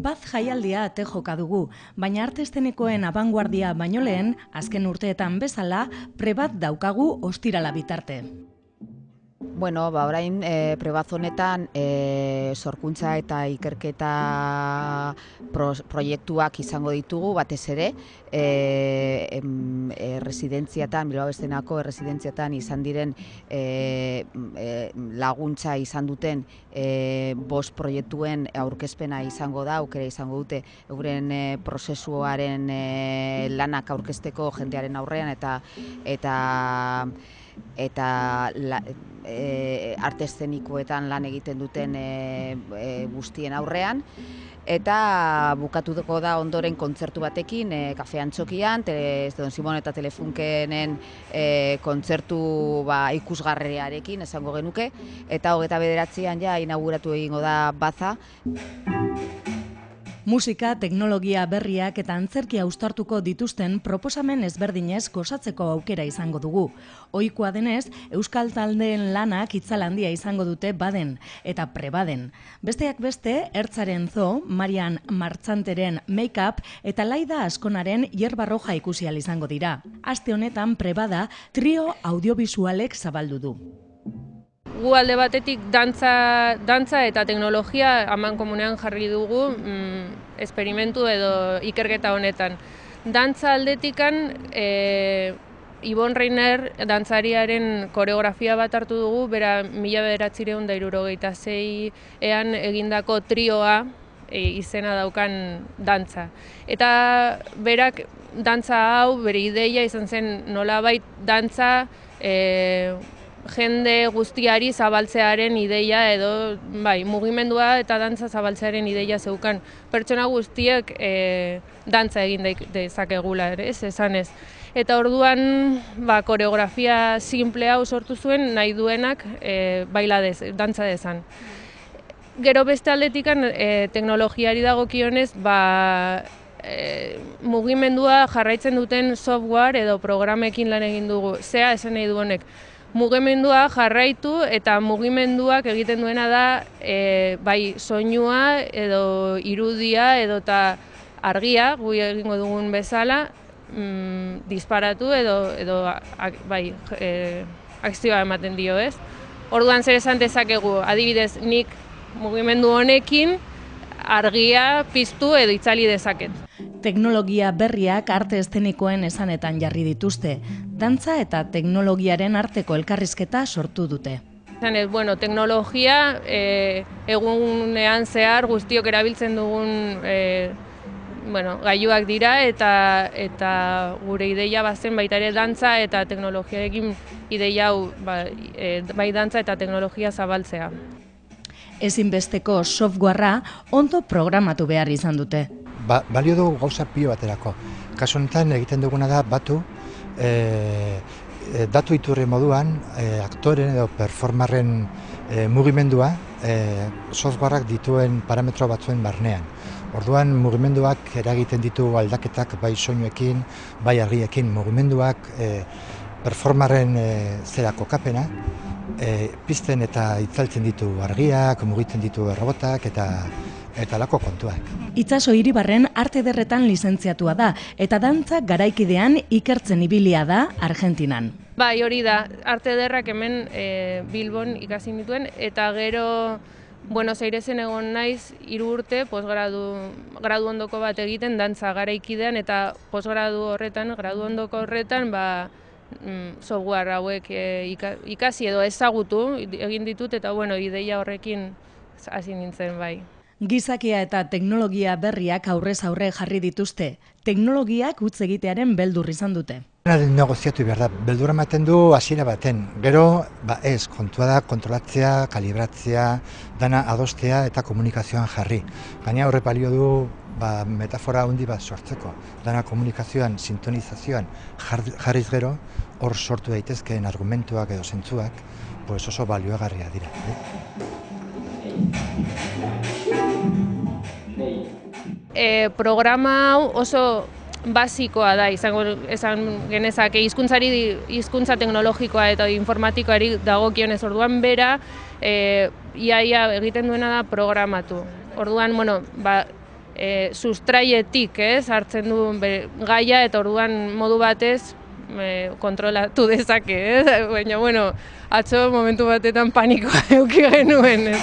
Bat jaialdia ate joka dugu, baina arte eszenikoen abanguardia baino lehen, azken urteetan bezala, prebat daukagu ostirala bitarte. Bueno, orain prebaz honetan sorkuntza eta ikerketa proiektuak izango ditugu batez ere, erresidentziatan, Bilbao Eszenako erresidentziatan izan diren laguntza izan duten 5 proiektuen aurkezpena izango da, aukera izango dute euren prozesuaren lanak aurkezteko jendearen aurrean eta arte eszenikoetan lan egiten duten guztien aurrean. Eta bukatuko da ondoren kontzertu batekin, Kafe Antzokian, Don Simon eta Telefunkenen kontzertu ikusgarriarekin esango genuke, eta 29an ja inauguratu egingo da Baza. Musika, teknologia berriak eta antzerkia uztartuko dituzten proposamen ezberdinez gozatzeko aukera izango dugu. Ohikoa denez, euskal taldeen lanak itzal handia izango dute baden eta prebaden. Besteak beste, Ertzaren Zo, Marian Martxanteren Make-up eta Laida Askonaren Hierba Roja ikusi ahal izango dira. Aste honetan prebada trio audiovisualek zabaldu du. Gu alde batetik dantza eta teknologia amankomunean jarri dugu esperimentu edo ikerketa honetan. Dantza aldetikan Ibon Reiner dantzariaren koreografia bat hartu dugu, bera 1976ean egindako trioa izena daukan dantza. Eta berak dantza hau, bere ideia izan zen nolabait dantza jende guztiari zabaltzearen ideia edo mugimendua eta dantza zabaltzearen ideia zeukan. Pertsona guztiek dantza egin dezakegula, esanez. Eta orduan koreografia simple hau sortu zuen nahi duenak dantza dezan. Gero beste aldetikan teknologiari dagokionez mugimendua jarraitzen duten software edo programekin lan egin dugu. Zea esan nahi du honek. Mugimendua jarraitu eta mugimenduak egiten duena da soinua edo irudia edo argia, gu egingo dugun bezala, disparatu edo akzioa ematen dio, ez? Orduan zer esan dezakegu, adibidez nik mugimendu honekin argia piztu edo itzali dezaket. Teknologia berriak arte eszenikoen esanetan jarri dituzte. Dantza eta teknologiaren arteko elkarrizketa sortu dute. Teknologia egunean zehar guztiok erabiltzen dugun gailuak dira eta gure ideia bazen baita ere dantza eta teknologiarekin ideia hau bai dantza eta teknologia zabaltzea. Ezinbesteko softwarea ondo programatu behar izan dute. Balio dugu gauza pilo baterako. Kasu honetan egiten duguna da datu iturri moduan aktoren edo performarren mugimendua softwareak dituen parametro batzuen barnean. Orduan mugimenduak eragiten ditu aldaketak bai soinuekin, bai argiekin mugimenduak performarren kokapena, pizten eta itzaltzen ditu argiak, mugiten ditu robotak eta lako kontuak. Itsaso Iribarren arte ederretan lizentziatua da eta dantza garaikidean ikertzen ibilia da Argentinan. Bai, hori da, arte ederrak hemen Bilbon ikasi nituen eta gero Buenos Airesen egon naiz 3 urte gradu ondoko bat egiten dantza garaikidean eta gradu ondoko horretan software hauek ikasi edo ezagutu egin ditut eta ideia horrekin hasi nintzen bai. Gizakia eta teknologia berriak aurrez aurre jarri dituzte. Teknologiak utz egitearen beldur izan dute. Negoziatu behar da, beldurra ematen du hasiera baten. Gero, ez, kontua da, kontrolatzea, kalibratzea, dana adostea eta komunikazioan jarri. Gaina horre balio du metafora handi bat sortzeko. Dana komunikazioan, sintonizazioan jarriz gero, hor sortu daitezkeen argumentuak edo zentzuak, oso balioagarria dira. Programa hau oso basikoa da, esan genezake hizkuntza teknologikoa eta informatikoari dagokionez. Orduan bera iaia egiten duena da programatu. Orduan, sustraietik, hartzen du gaia eta orduan modu batez kontrolatu dezake, baina, bueno, atzo momentu batetan panikoa eduki genuen,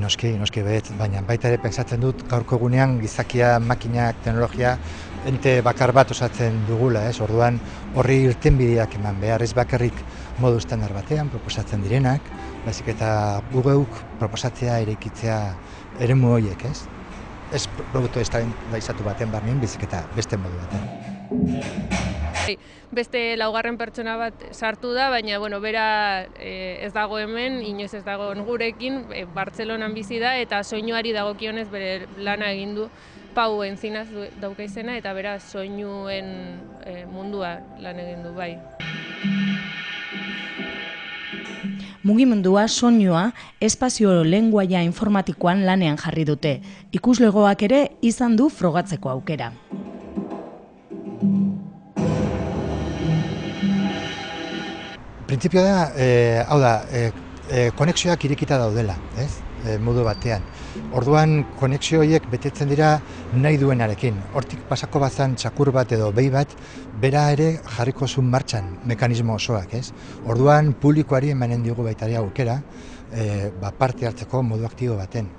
Noski bet, baina baita ere pentsatzen dut gaurko egunean gizakia, makinak, teknologia, ente bakar bat osatzen dugula, orduan horri irtenbideak eman behar, ez bakarrik modu estandar batean proposatzen direnak, baizik eta gugeuk proposatzea eraikitzea eremu horiek, ez produktu estandarizatu baten barnean, baizik eta beste modu batean. Beste laugarren pertsona bat sartu da, baina bera ez dago hemen, inoiz ez dago gurekin, Bartzelonan bizi da eta soinuari dagokionez bere lana egin du. Pau Entzinaz dauka izena eta bera soinuen mundua lan egin du, bai. Mugimendua, soinua, espazio lenguaia informatikoan lanean jarri dute. Ikuslegoak ere izan du frogatzeko aukera. Printzipio da, konexioak irekita daudela, modu batean. Orduan, konexio horiek betetzen dira nahi duenarekin. Hortik pasako bazan txakur bat edo behi bat, bera ere jarriko zuen martxan mekanismo osoak, Orduan, publikoari emanen diogu baita ere aukera, parte hartzeko modu aktibo baten.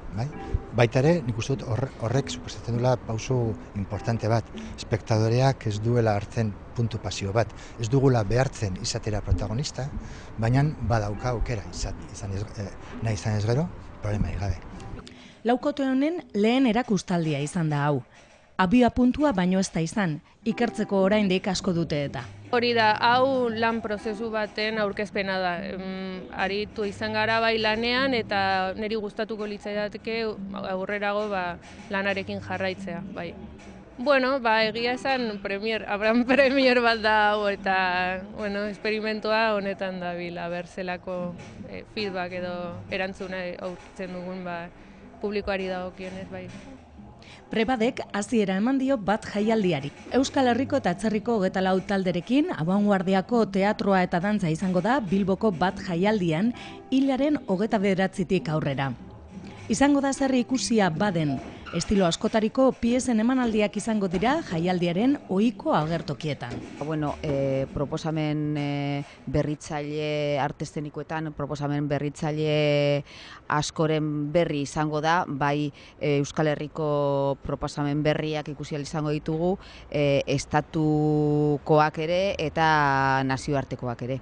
Baita ere, nik uste dut horrek suposatzen duela pauso importante bat. Espektadoreak ez duela hartzen puntu pasio bat. Ez dugula behartzen izatera protagonista, baina badauka aukera nahi izan ez gero, problema gabe. Laukote honen lehen erakustaldia izan da hau. Abia puntua baino ez da izan, ikertzeko oraindik asko dute eta. Hori da, hau lan prozesu baten aurkezpena da. Aritu izan gara bai lanean eta niri gustatuko litzaidateke aurrerago lanarekin jarraitzea, bai. Egia esan premier bat da hau eta esperimentoa honetan dabil, zelako feedback edo erantzuna aurkitzen dugun publikoari dagokionez, bai. Prebadek hasiera eman dio bat jaialdiari. Euskal Herriko eta atzerriko 24 talderekin, abanguardiako teatroa eta dantza izango da Bilboko bat jaialdian, hilaren 29tik aurrera. Izango da zer ikusia baden, estilo askotariko piesen emanaldiak izango dira jaialdiaren ohiko agertokietan. Proposamen berritzaile artestenikoetan, proposamen berritzaile askoren berri izango da, bai Euskal Herriko proposamen berriak ikusi ahal izango ditugu, estatukoak ere eta nazioartekoak ere.